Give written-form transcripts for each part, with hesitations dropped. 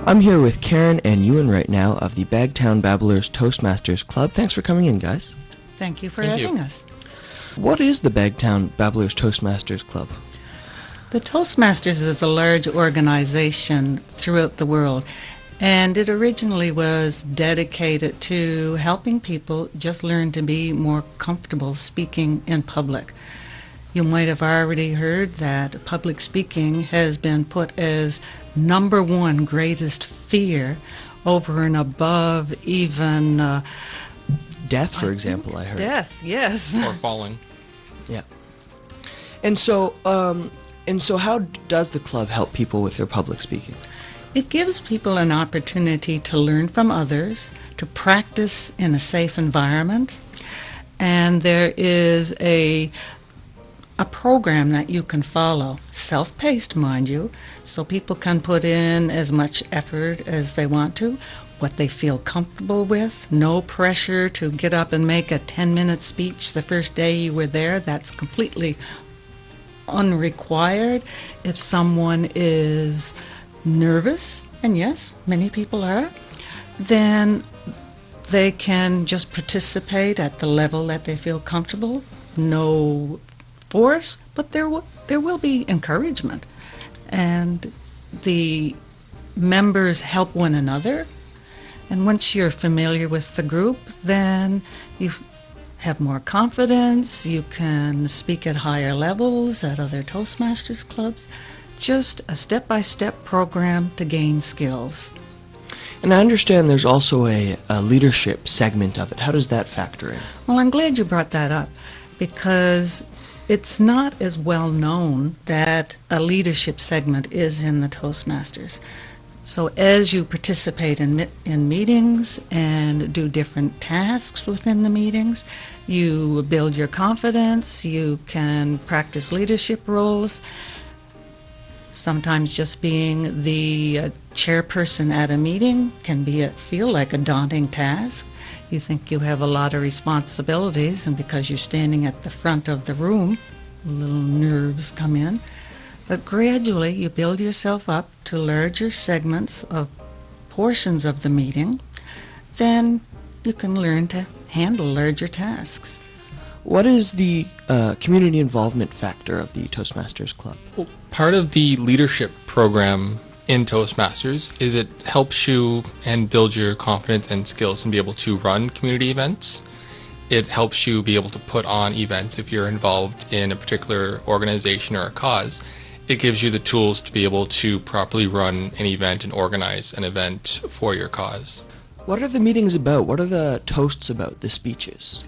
I'm here with Karen and Ewan right now of the Bagtown Babblers Toastmasters Club. Thanks for coming in, guys. Thank you for having us. What is the Bagtown Babblers Toastmasters Club? The Toastmasters is a large organization throughout the world, and it originally was dedicated to helping people just learn to be more comfortable speaking in public. You might have already heard that public speaking has been put as number one greatest fear over and above even death, for example, I heard. Death, yes. Or falling. Yeah. And so how does the club help people with their public speaking? It gives people an opportunity to learn from others, to practice in a safe environment, and there is a program that you can follow, self-paced, mind you, so people can put in as much effort as they want to, what they feel comfortable with, no pressure to get up and make a 10-minute speech the first day you were there. That's completely unrequired. If someone is nervous, and yes, many people are, then they can just participate at the level that they feel comfortable. No force, but there will be encouragement, and the members help one another. And once you're familiar with the group, then you have more confidence. You can speak at higher levels at other Toastmasters clubs. Just a step-by-step program to gain skills. And I understand there's also a leadership segment of it. How does that factor in? Well, I'm glad you brought that up, because it's not as well known that a leadership segment is in the Toastmasters. So as you participate in meetings and do different tasks within the meetings, you build your confidence, you can practice leadership roles. Sometimes just being the chairperson at a meeting can feel like a daunting task. You think you have a lot of responsibilities, and because you're standing at the front of the room, little nerves come in. But gradually you build yourself up to larger segments of portions of the meeting. Then you can learn to handle larger tasks. What is the community involvement factor of the Toastmasters Club? Well, part of the leadership program in Toastmasters is it helps you and build your confidence and skills and be able to run community events. It helps you be able to put on events if you're involved in a particular organization or a cause. It gives you the tools to be able to properly run an event and organize an event for your cause. What are the meetings about? What are the toasts about, the speeches?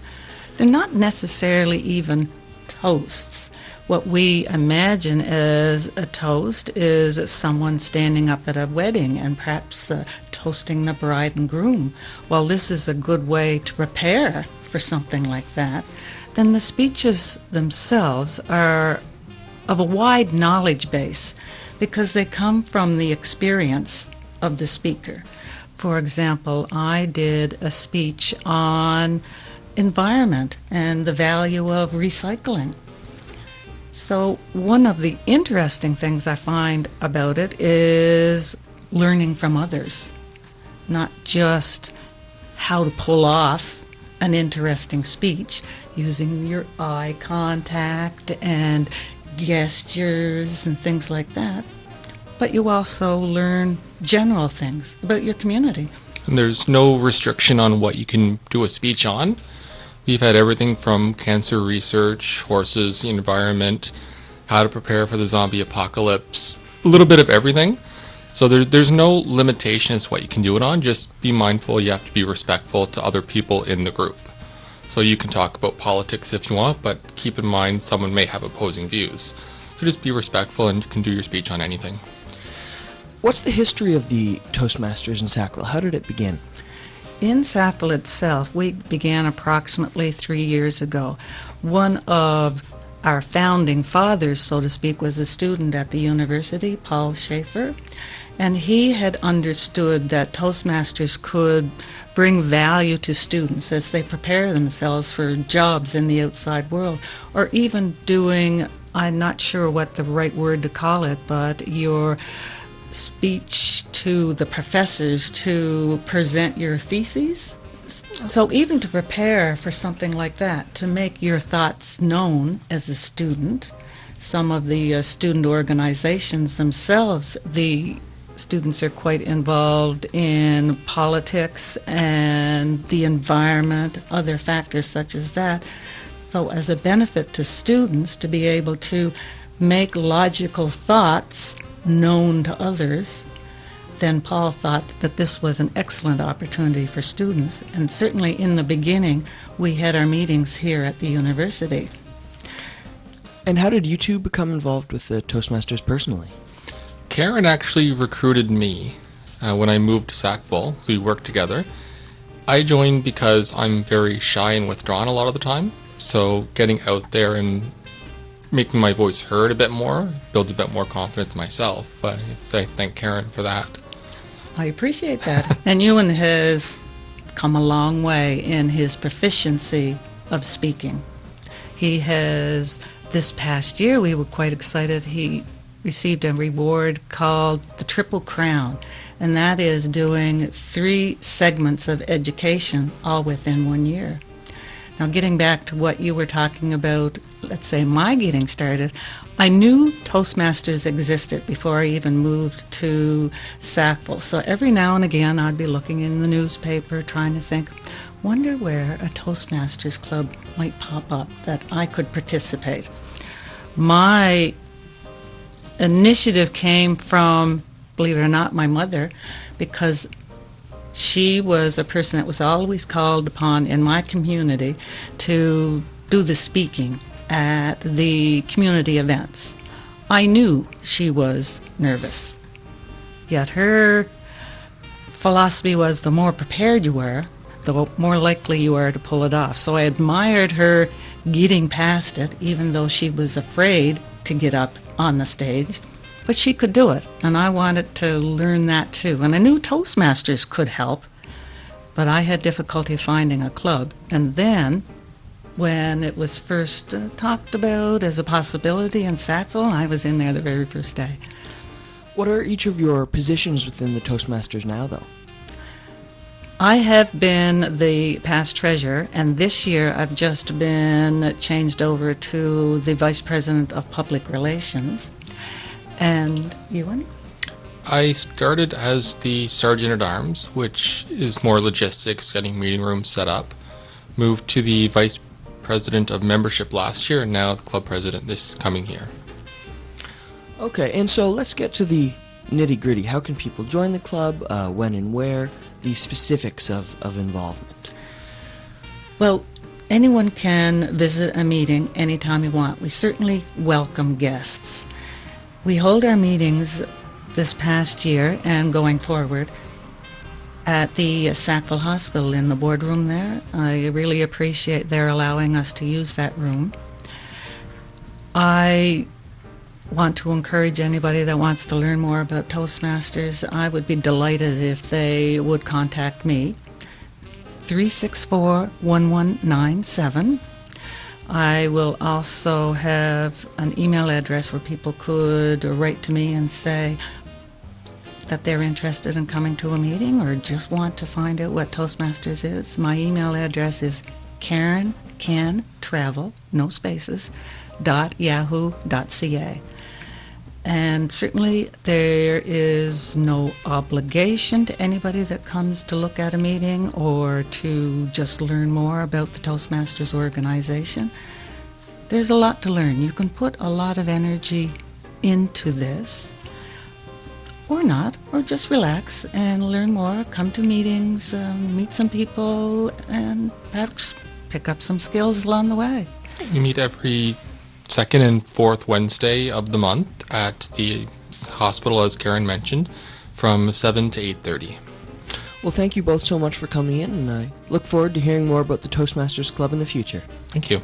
They're not necessarily even toasts. What we imagine as a toast is someone standing up at a wedding and perhaps toasting the bride and groom. Well, this is a good way to prepare for something like that. Then the speeches themselves are of a wide knowledge base because they come from the experience of the speaker. For example, I did a speech on environment and the value of recycling. So one of the interesting things I find about it is learning from others, not just how to pull off an interesting speech using your eye contact and gestures and things like that, but you also learn general things about your community. And there's no restriction on what you can do a speech on. We've had everything from cancer research, horses, the environment, how to prepare for the zombie apocalypse, a little bit of everything. So there's no limitation as to what you can do it on. Just be mindful you have to be respectful to other people in the group. So you can talk about politics if you want, but keep in mind someone may have opposing views. So just be respectful and you can do your speech on anything. What's the history of the Toastmasters in Sackville? How did it begin? In Sackville itself, we began approximately 3 years ago. One of our founding fathers, so to speak, was a student at the university, Paul Schaefer, and he had understood that Toastmasters could bring value to students as they prepare themselves for jobs in the outside world, or even doing, I'm not sure what the right word to call it, but your speech to the professors to present your theses. So even to prepare for something like that, to make your thoughts known as a student, some of the student organizations themselves, the students are quite involved in politics and the environment, other factors such as that. So as a benefit to students to be able to make logical thoughts known to others, then Paul thought that this was an excellent opportunity for students. And certainly in the beginning, we had our meetings here at the university. And how did you two become involved with the Toastmasters personally? Karen actually recruited me when I moved to Sackville, so we worked together. I joined because I'm very shy and withdrawn a lot of the time, so getting out there and making my voice heard a bit more builds a bit more confidence myself. But I thank Karen for that. I appreciate that. And Ewan has come a long way in his proficiency of speaking. He has, this past year, we were quite excited, he received a reward called the Triple Crown, and that is doing 3 segments of education all within 1 year. Now, getting back to what you were talking about, let's say my getting started, I knew Toastmasters existed before I even moved to Sackville. So every now and again I'd be looking in the newspaper trying to think, wonder where a Toastmasters club might pop up that I could participate. My initiative came from, believe it or not, my mother, because she was a person that was always called upon in my community to do the speaking at the community events. I knew she was nervous, yet her philosophy was the more prepared you were, the more likely you are to pull it off. So I admired her getting past it, even though she was afraid to get up on the stage. But she could do it, and I wanted to learn that too. And I knew Toastmasters could help, but I had difficulty finding a club. And then, when it was first talked about as a possibility in Sackville, I was in there the very first day. What are each of your positions within the Toastmasters now, though? I have been the past treasurer, and this year I've just been changed over to the Vice President of Public Relations. And Ewan? I started as the Sergeant-at-Arms, which is more logistics, getting meeting rooms set up. Moved to the Vice President of Membership last year, and now the Club President this coming year. Okay, and so let's get to the nitty-gritty. How can people join the club, when and where, the specifics of involvement? Well, anyone can visit a meeting anytime you want. We certainly welcome guests. We hold our meetings this past year and going forward at the Sackville Hospital in the boardroom there. I really appreciate their allowing us to use that room. I want to encourage anybody that wants to learn more about Toastmasters. I would be delighted if they would contact me. 364-1197. I will also have an email address where people could write to me and say that they're interested in coming to a meeting or just want to find out what Toastmasters is. My email address is karencantravel, no spaces, .yahoo.ca. And certainly there is no obligation to anybody that comes to look at a meeting or to just learn more about the Toastmasters organization. There's a lot to learn. You can put a lot of energy into this, or not, or just relax and learn more, come to meetings, meet some people, and perhaps pick up some skills along the way. We meet every second and fourth Wednesday of the month at the hospital, as Karen mentioned, from 7 to 8:30. Well, thank you both so much for coming in, and I look forward to hearing more about the Toastmasters Club in the future. Thank you.